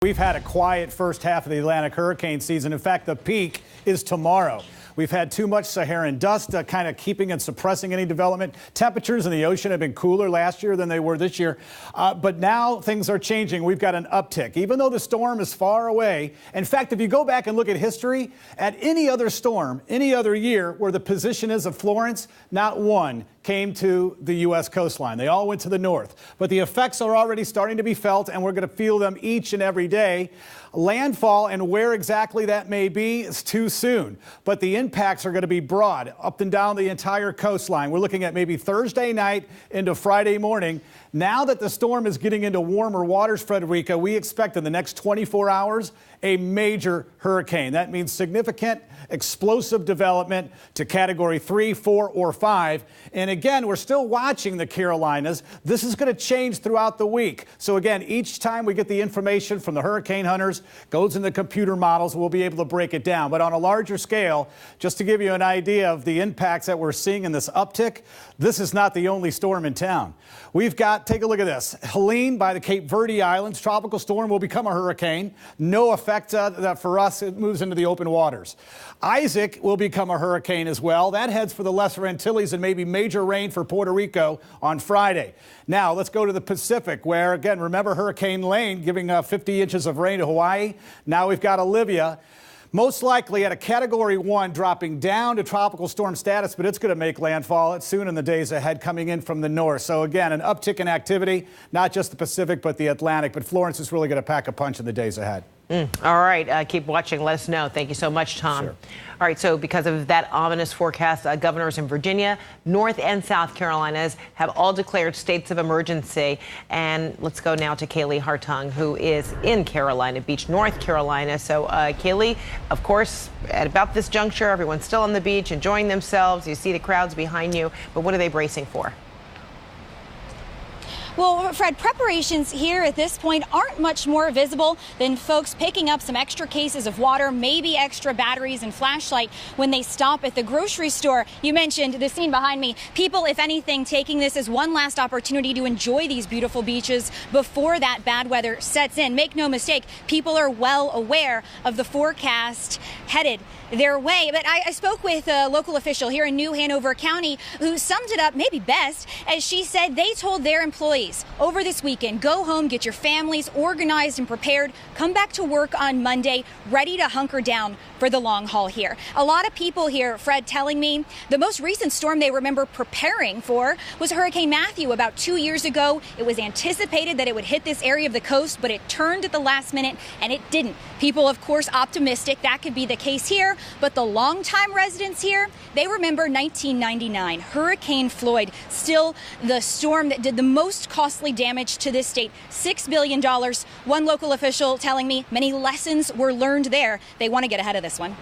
We've had a quiet first half of the Atlantic hurricane season. In fact, the peak is tomorrow. We've had too much Saharan dust kind of keeping and suppressing any development. Temperatures in the ocean have been cooler last year than they were this year. But now things are changing. We've got an uptick, even though the storm is far away. In fact, if you go back and look at history, at any other storm, any other year where the position is of Florence, not one came to the U.S. coastline. They all went to the north. But the effects are already starting to be felt, and we're going to feel them each and every day. Landfall and where exactly that may be is too soon. But the impacts are going to be broad up and down the entire coastline. We're looking at maybe Thursday night into Friday morning. Now that the storm is getting into warmer waters, Frederica, we expect in the next 24 hours a major hurricane. That means significant explosive development to Category 3, 4, or 5. And again, we're still watching the Carolinas. This is going to change throughout the week. So again, each time we get the information from the hurricane hunters, goes in the computer models, we'll be able to break it down. But on a larger scale, just to give you an idea of the impacts that we're seeing in this uptick, this is not the only storm in town. We've got, take a look at this, Helene by the Cape Verde Islands, tropical storm will become a hurricane. No effect that for us, it moves into the open waters. Isaac will become a hurricane as well. That heads for the Lesser Antilles and maybe major rain for Puerto Rico on Friday. Now, let's go to the Pacific where, again, remember Hurricane Lane giving 50 inches of rain to Hawaii. Now we've got Olivia. Most likely at a Category 1, dropping down to tropical storm status, but it's going to make landfall soon in the days ahead coming in from the north. So again, an uptick in activity, not just the Pacific, but the Atlantic. But Florence is really going to pack a punch in the days ahead. All right. Keep watching. Let us know. Thank you so much, Tom. Sure. All right. So because of that ominous forecast, governors in Virginia, North and South Carolinas have all declared states of emergency. And let's go now to Kaylee Hartung, who is in Carolina Beach, North Carolina. So, Kaylee, of course, at about this juncture, everyone's still on the beach enjoying themselves. You see the crowds behind you. But what are they bracing for? Well, Fred, preparations here at this point aren't much more visible than folks picking up some extra cases of water, maybe extra batteries and flashlight when they stop at the grocery store. You mentioned the scene behind me. People, if anything, taking this as one last opportunity to enjoy these beautiful beaches before that bad weather sets in. Make no mistake, people are well aware of the forecast headed their way. But I spoke with a local official here in New Hanover County who summed it up maybe best as she said they told their employees over this weekend, go home, get your families organized and prepared, come back to work on Monday, ready to hunker down for the long haul here. A lot of people here, Fred, telling me the most recent storm they remember preparing for was Hurricane Matthew about 2 years ago. It was anticipated that it would hit this area of the coast, but it turned at the last minute and it didn't. People, of course, optimistic that could be the case here, but the longtime residents here, they remember 1999, Hurricane Floyd, still the storm that did the most costly damage to this state, $6 billion. One local official telling me many lessons were learned there. They want to get ahead of this one.